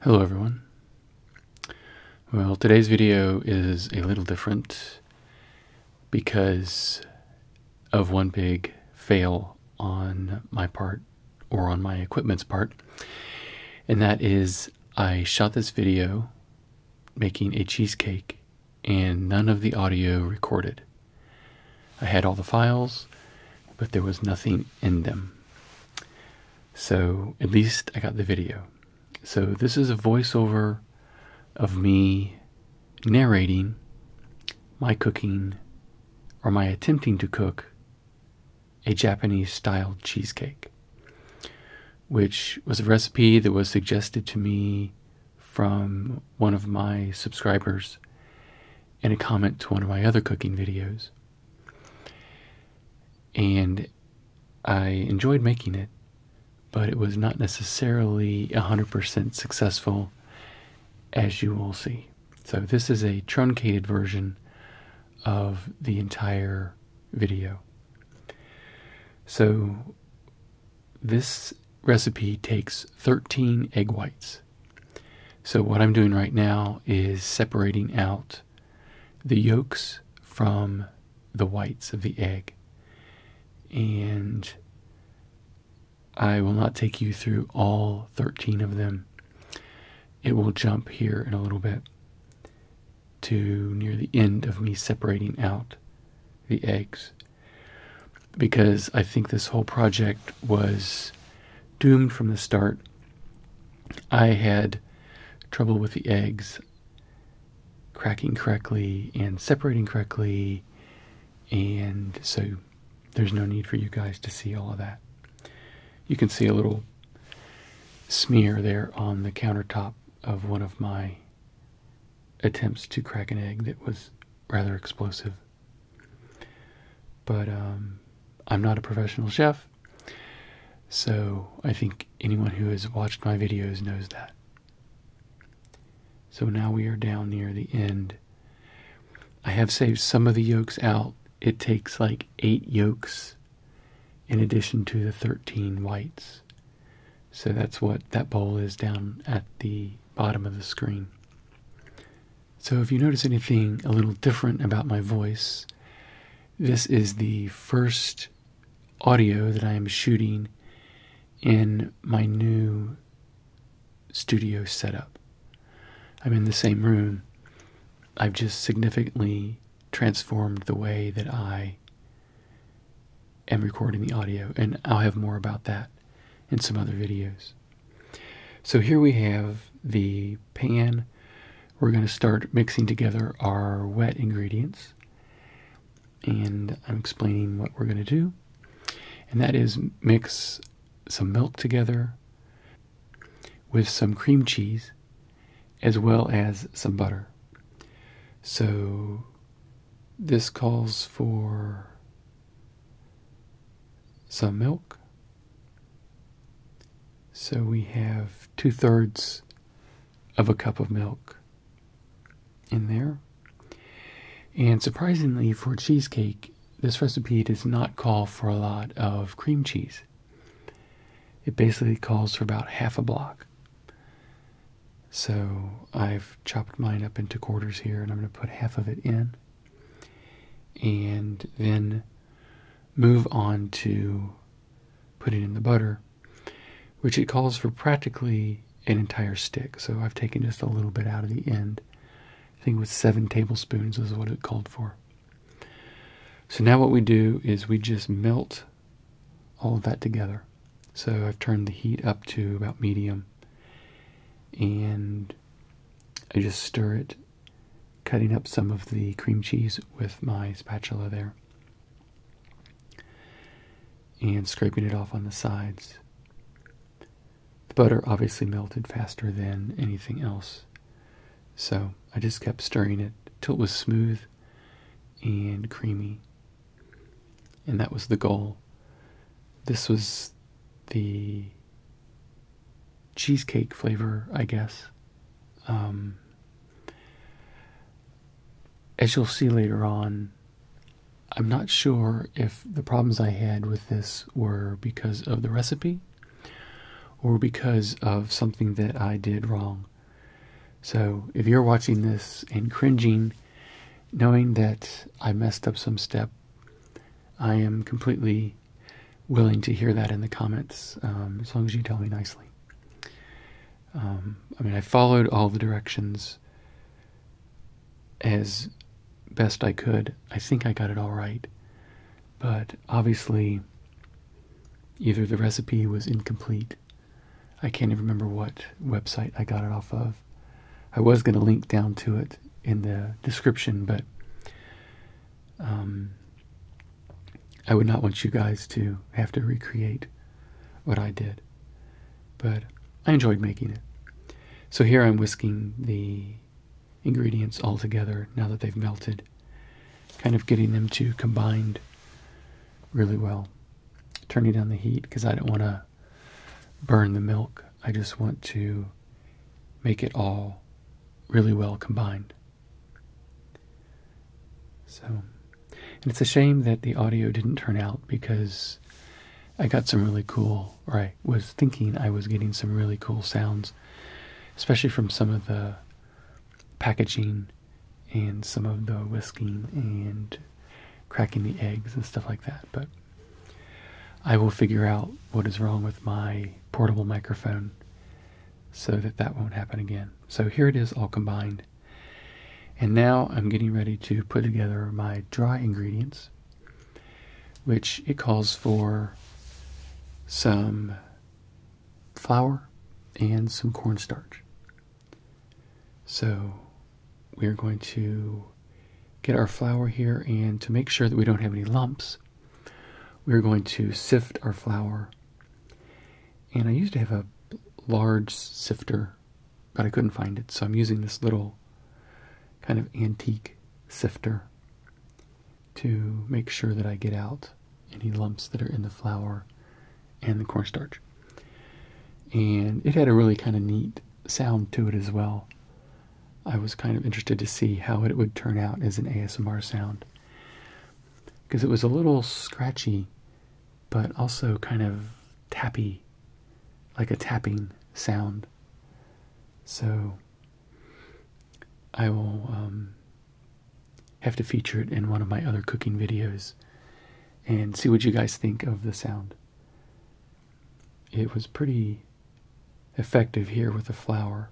Hello everyone. Well, today's video is a little different because of one big fail on my part, or on my equipment's part, and that is I shot this video making a cheesecake and none of the audio recorded. I had all the files, but there was nothing in them. So at least I got the video. So this is a voiceover of me narrating my cooking, or my attempting to cook, a Japanese-style cheesecake, which was a recipe that was suggested to me from one of my subscribers in a comment to one of my other cooking videos. And I enjoyed making it, but it was not necessarily 100% successful, as you will see. So this is a truncated version of the entire video. So this recipe takes 13 egg whites. So what I'm doing right now is separating out the yolks from the whites of the egg. And I will not take you through all 13 of them. It will jump here in a little bit to near the end of me separating out the eggs, because I think this whole project was doomed from the start. I had trouble with the eggs cracking correctly and separating correctly, and so there's no need for you guys to see all of that. You can see a little smear there on the countertop of one of my attempts to crack an egg that was rather explosive. But I'm not a professional chef, so I think anyone who has watched my videos knows that. So now we are down near the end. I have saved some of the yolks out. It takes like 8 yolks in addition to the 13 whites. So that's what that bowl is down at the bottom of the screen. So if you notice anything a little different about my voice, this is the first audio that I am shooting in my new studio setup. I'm in the same room. I've just significantly transformed the way that I am recording the audio, and I'll have more about that in some other videos. So here we have the pan. We're going to start mixing together our wet ingredients, and I'm explaining what we're going to do, and that is mix some milk together with some cream cheese as well as some butter. So this calls for some milk. So we have 2/3 of a cup of milk in there. And surprisingly, for cheesecake, this recipe does not call for a lot of cream cheese. It basically calls for about half a block. So I've chopped mine up into quarters here, and I'm going to put half of it in, and then move on to putting in the butter, which it calls for practically an entire stick. So I've taken just a little bit out of the end. I think it was 7 tablespoons is what it called for. So now what we do is we just melt all of that together. So I've turned the heat up to about medium, and I just stir it, cutting up some of the cream cheese with my spatula there, and scraping it off on the sides. The butter obviously melted faster than anything else, so I just kept stirring it till it was smooth and creamy, and that was the goal. This was the cheesecake flavor, I guess. As you'll see later on, I'm not sure if the problems I had with this were because of the recipe or because of something that I did wrong. So if you're watching this and cringing, knowing that I messed up some step, I am completely willing to hear that in the comments, as long as you tell me nicely. I mean, I followed all the directions as best I could. I think I got it all right. But obviously, either the recipe was incomplete. I can't even remember what website I got it off of. I was going to link down to it in the description, but I would not want you guys to have to recreate what I did. But I enjoyed making it. So here I'm whisking the ingredients all together now that they've melted, kind of getting them to combine really well. Turning down the heat because I don't want to burn the milk. I just want to make it all really well combined. So, and it's a shame that the audio didn't turn out, because I got some really cool, or I was thinking I was getting some really cool sounds, especially from some of the packaging and some of the whisking and cracking the eggs and stuff like that. But I will figure out what is wrong with my portable microphone so that that won't happen again. So here it is all combined. And now I'm getting ready to put together my dry ingredients, which it calls for some flour and some cornstarch. So we're going to get our flour here, and to make sure that we don't have any lumps, we're going to sift our flour. And I used to have a large sifter, but I couldn't find it, so I'm using this little kind of antique sifter to make sure that I get out any lumps that are in the flour and the cornstarch. And it had a really kind of neat sound to it as well. I was kind of interested to see how it would turn out as an ASMR sound, because it was a little scratchy, but also kind of tappy, like a tapping sound. So I will have to feature it in one of my other cooking videos and see what you guys think of the sound. It was pretty effective here with the flour.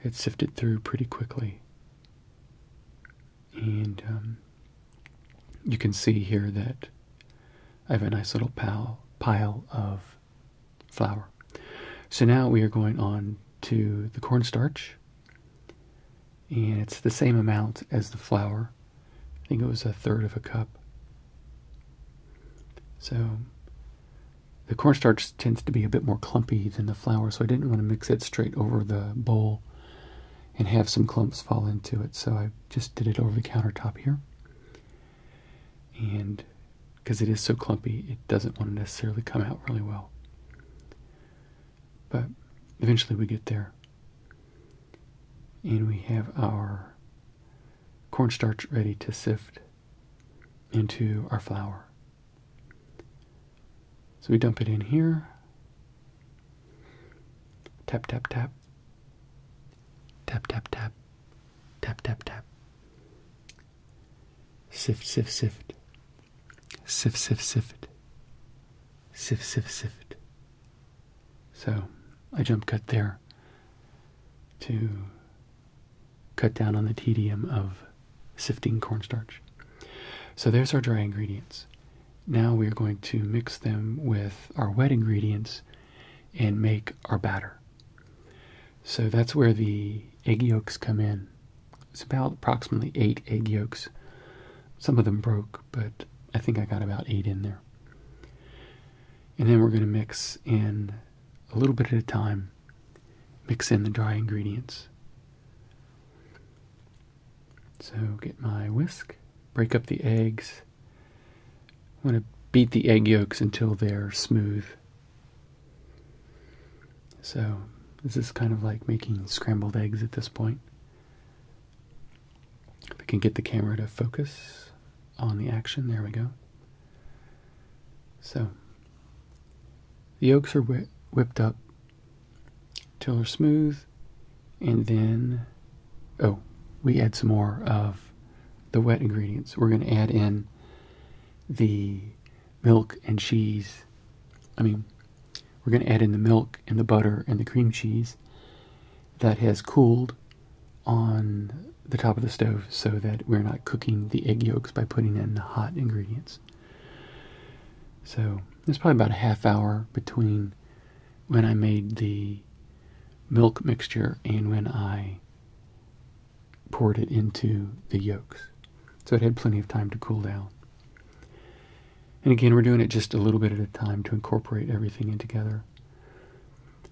It sifted through pretty quickly. And you can see here that I have a nice little pile of flour. So now we are going on to the cornstarch. And it's the same amount as the flour. I think it was 1/3 cup. So the cornstarch tends to be a bit more clumpy than the flour, so I didn't want to mix it straight over the bowl and have some clumps fall into it. So I just did it over the countertop here. And because it is so clumpy, it doesn't want to necessarily come out really well. But eventually we get there. And we have our cornstarch ready to sift into our flour. So we dump it in here. Tap, tap, tap. Tap, tap, tap. Tap, tap, tap. Sift, sift, sift. Sift, sift, sift. Sift, sift, sift. So I jump cut there to cut down on the tedium of sifting cornstarch. So there's our dry ingredients. Now we are going to mix them with our wet ingredients and make our batter. So that's where the egg yolks come in. It's about approximately 8 egg yolks. Some of them broke, but I think I got about 8 in there. And then we're going to mix in a little bit at a time, mix in the dry ingredients. So get my whisk, break up the eggs. I want to beat the egg yolks until they're smooth. So this is kind of like making scrambled eggs at this point. If I can get the camera to focus on the action, there we go. So the yolks are whipped up till they're smooth. And then, oh, we add some more of the wet ingredients. We're going to add in the milk and cheese. We're going to add in the milk and the butter and the cream cheese that has cooled on the top of the stove so that we're not cooking the egg yolks by putting in the hot ingredients. So there's probably about a half hour between when I made the milk mixture and when I poured it into the yolks. So it had plenty of time to cool down. And again, we're doing it just a little bit at a time to incorporate everything in together.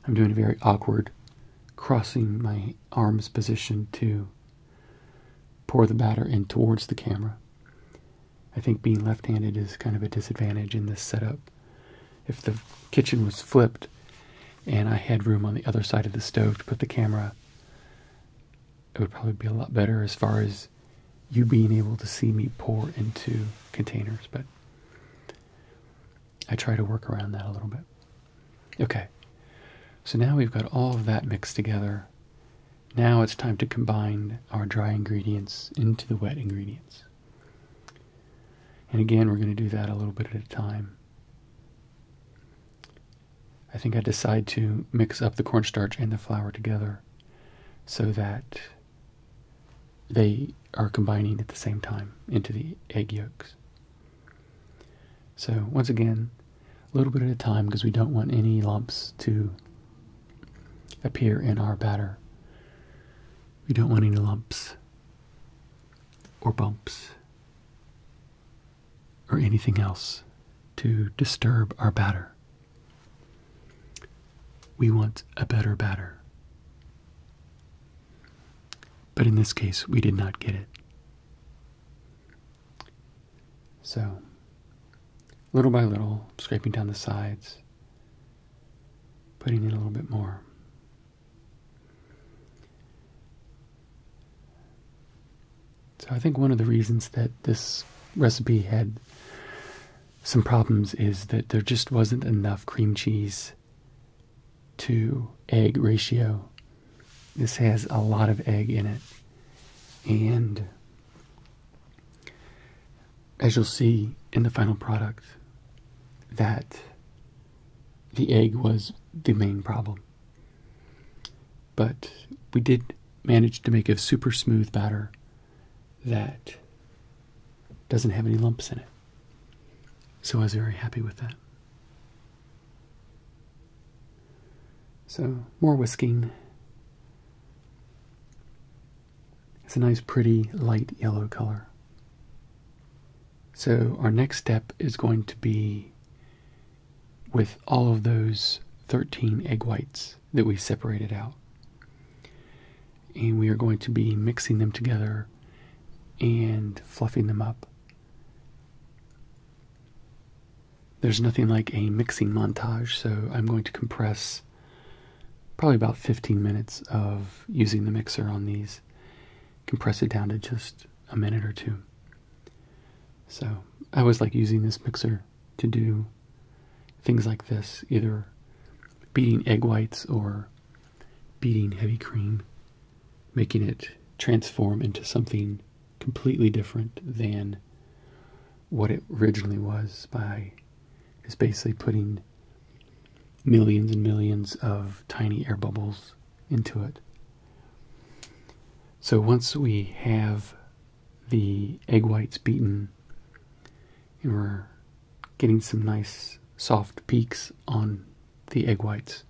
I'm doing a very awkward crossing my arms position to pour the batter in towards the camera. I think being left-handed is kind of a disadvantage in this setup. If the kitchen was flipped and I had room on the other side of the stove to put the camera, it would probably be a lot better as far as you being able to see me pour into containers, but I try to work around that a little bit. Okay, so now we've got all of that mixed together. Now it's time to combine our dry ingredients into the wet ingredients. And again, we're going to do that a little bit at a time. I think I decide to mix up the cornstarch and the flour together so that they are combining at the same time into the egg yolks. So once again, a little bit at a time because we don't want any lumps to appear in our batter. We don't want any lumps or bumps or anything else to disturb our batter. We want a better batter. But in this case, we did not get it. So, little by little, scraping down the sides, putting in a little bit more. So I think one of the reasons that this recipe had some problems is that there just wasn't enough cream cheese to egg ratio. This has a lot of egg in it, and as you'll see in the final product, that the egg was the main problem. But we did manage to make a super smooth batter that doesn't have any lumps in it. So I was very happy with that. So more whisking. It's a nice pretty light yellow color. So our next step is going to be with all of those 13 egg whites that we separated out. And we are going to be mixing them together and fluffing them up. There's nothing like a mixing montage, so I'm going to compress probably about 15 minutes of using the mixer on these. Compress it down to just a minute or two. So I always like using this mixer to do things like this, either beating egg whites or beating heavy cream, making it transform into something completely different than what it originally was by just basically putting millions and millions of tiny air bubbles into it. So once we have the egg whites beaten and we're getting some nice soft peaks on the egg whites,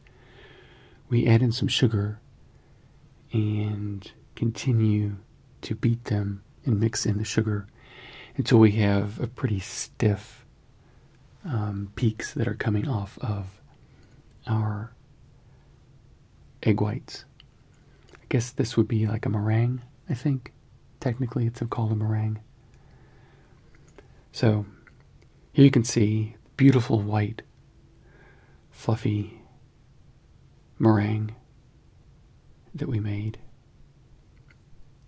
we add in some sugar and continue to beat them and mix in the sugar until we have a pretty stiff peaks that are coming off of our egg whites. I guess this would be like a meringue, I think. Technically it's called a meringue. So here you can see beautiful white fluffy meringue that we made.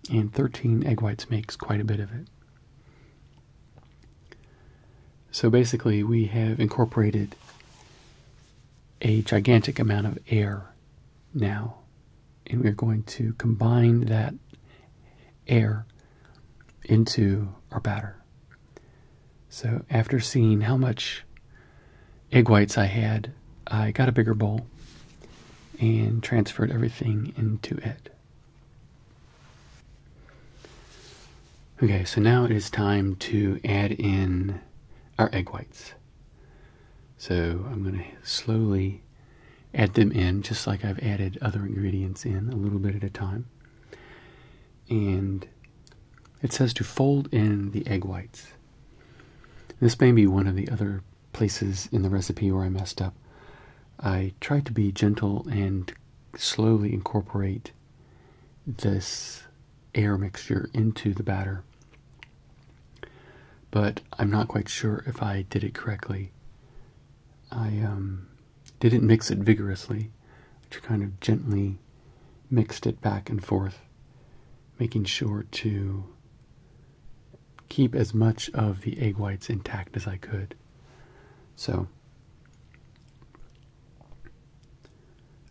And 13 egg whites makes quite a bit of it. So basically we have incorporated a gigantic amount of air now, and we're going to combine that air into our batter. So after seeing how much egg whites I had, I got a bigger bowl and transferred everything into it. Okay, so now it is time to add in our egg whites. So I'm going to slowly add them in, just like I've added other ingredients in, a little bit at a time. And it says to fold in the egg whites. This may be one of the other places in the recipe where I messed up. I tried to be gentle and slowly incorporate this air mixture into the batter, but I'm not quite sure if I did it correctly. I didn't mix it vigorously. I just kind of gently mixed it back and forth, making sure to keep as much of the egg whites intact as I could. So,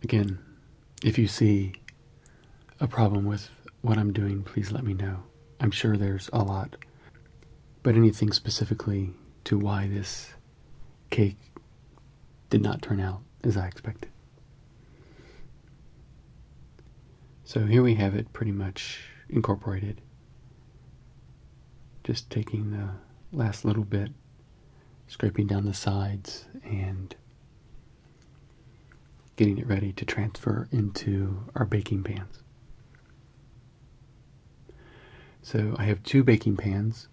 again, if you see a problem with what I'm doing, please let me know. I'm sure there's a lot, but anything specifically to why this cake did not turn out as I expected. So here we have it pretty much incorporated. Just taking the last little bit, scraping down the sides, and getting it ready to transfer into our baking pans. So I have 2 baking pans.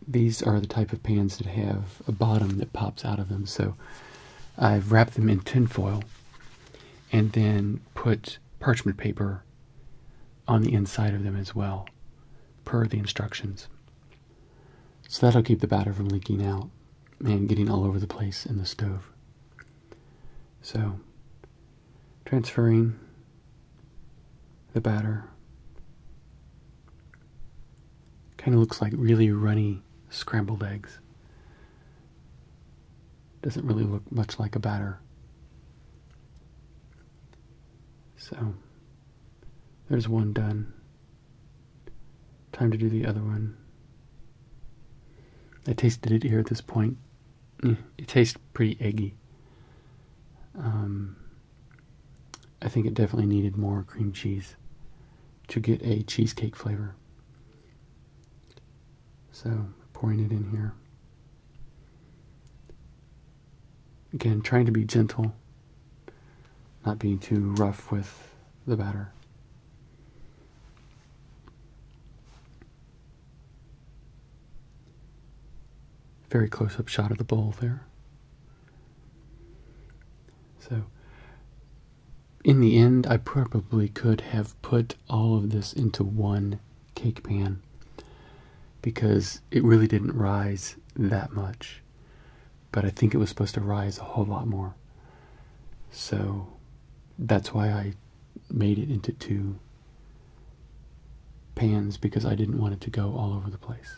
These are the type of pans that have a bottom that pops out of them. So I've wrapped them in tin foil and then put parchment paper on the inside of them as well, per the instructions. So that'll keep the batter from leaking out and getting all over the place in the stove. So, transferring the batter. Kind of looks like really runny scrambled eggs. Doesn't really look much like a batter. So, there's one done. Time to do the other one. I tasted it here at this point. It tastes pretty eggy. I think it definitely needed more cream cheese to get a cheesecake flavor. So, pouring it in here. Again, trying to be gentle, not being too rough with the batter. Very close-up shot of the bowl there. So, in the end, I probably could have put all of this into one cake pan because it really didn't rise that much. But I think it was supposed to rise a whole lot more. So, that's why I made it into 2 pans, because I didn't want it to go all over the place.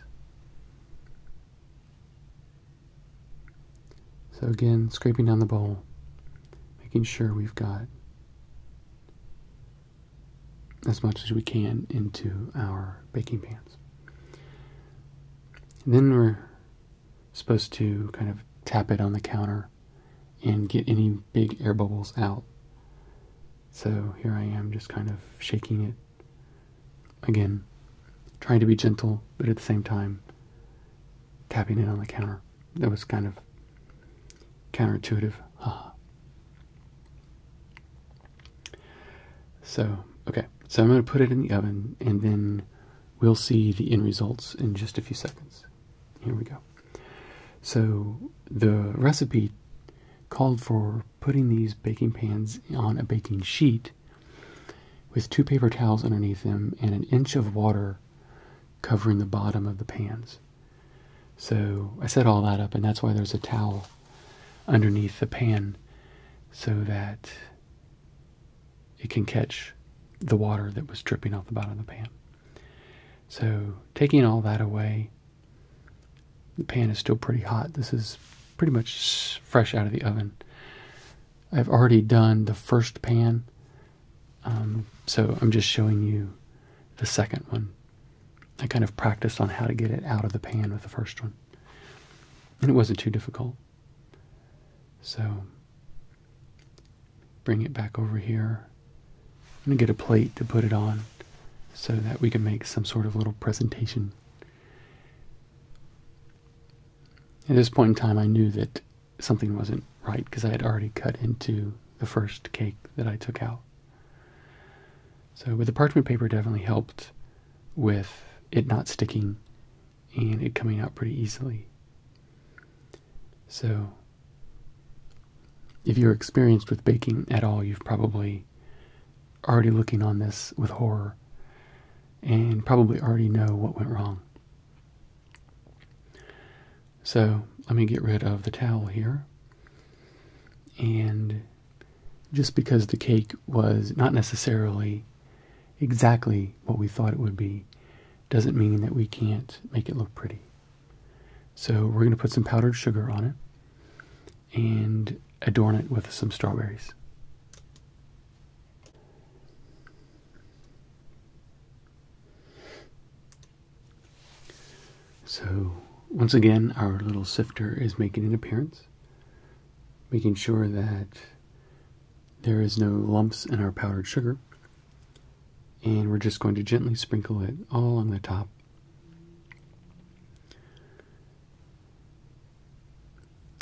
So again, scraping down the bowl, making sure we've got as much as we can into our baking pans. And then we're supposed to kind of tap it on the counter and get any big air bubbles out. So here I am just kind of shaking it. Again, trying to be gentle, but at the same time tapping it on the counter. That was kind of counterintuitive. So, okay. So I'm going to put it in the oven, and then we'll see the end results in just a few seconds. Here we go. So the recipe called for putting these baking pans on a baking sheet with 2 paper towels underneath them and 1 inch of water covering the bottom of the pans. So I set all that up, and that's why there's a towel underneath the pan so that it can catch the water that was dripping off the bottom of the pan. So taking all that away, the pan is still pretty hot. This is pretty much fresh out of the oven. I've already done the first pan So I'm just showing you the second one. I kind of practiced on how to get it out of the pan with the first one. And it wasn't too difficult. So bring it back over here. I'm going to get a plate to put it on so that we can make some sort of little presentation. At this point in time, I knew that something wasn't right because I had already cut into the first cake that I took out. So with the parchment paper, definitely helped with it not sticking and it coming out pretty easily. So if you're experienced with baking at all, you've probably already looking on this with horror and probably already know what went wrong. So let me get rid of the towel here. And just because the cake was not necessarily exactly what we thought it would be, doesn't mean that we can't make it look pretty. So we're going to put some powdered sugar on it and adorn it with some strawberries. So once again, our little sifter is making an appearance, making sure that there is no lumps in our powdered sugar. And we're just going to gently sprinkle it all along the top.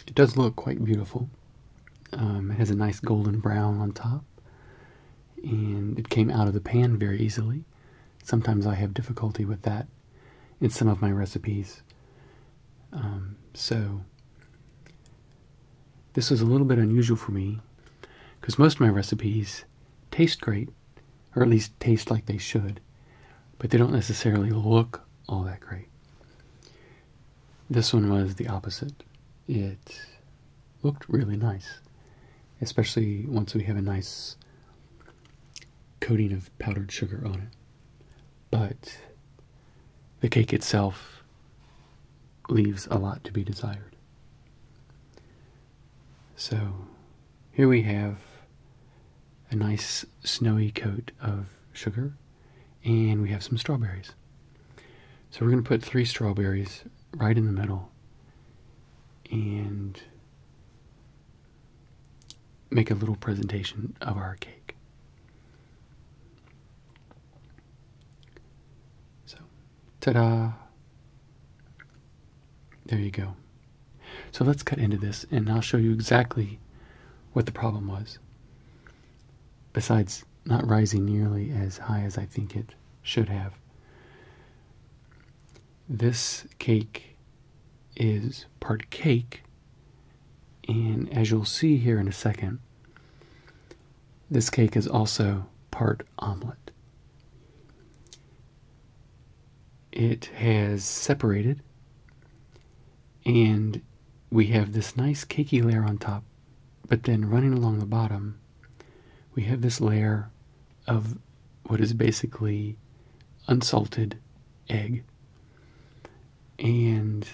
It does look quite beautiful. It has a nice golden brown on top. And it came out of the pan very easily. Sometimes I have difficulty with that in some of my recipes. So this was a little bit unusual for me because most of my recipes taste great, or at least taste like they should, but they don't necessarily look all that great. This one was the opposite. It looked really nice, especially once we have a nice coating of powdered sugar on it. But the cake itself leaves a lot to be desired. So here we have a nice snowy coat of sugar, and we have some strawberries. So we're going to put 3 strawberries right in the middle and make a little presentation of our cake. So, ta-da! There you go. So let's cut into this, and I'll show you exactly what the problem was. Besides not rising nearly as high as I think it should have. This cake is part cake, and as you'll see here in a second, this cake is also part omelet. It has separated, and we have this nice cakey layer on top, but then running along the bottom, we have this layer of what is basically unsalted egg. And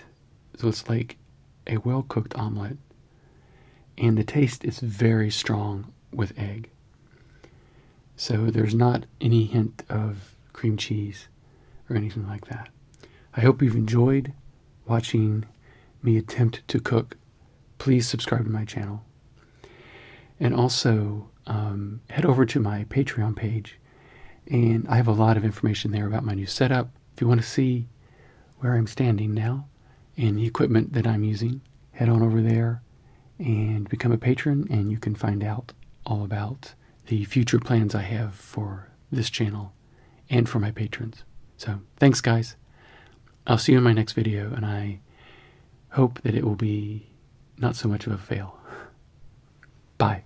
so it's like a well-cooked omelet. And the taste is very strong with egg. So there's not any hint of cream cheese or anything like that. I hope you've enjoyed watching me attempt to cook. Please subscribe to my channel. And also, head over to my Patreon page, and I have a lot of information there about my new setup. If you want to see where I'm standing now and the equipment that I'm using, head on over there and become a patron, and you can find out all about the future plans I have for this channel and for my patrons. So, thanks guys. I'll see you in my next video, and I hope that it will be not so much of a fail. Bye.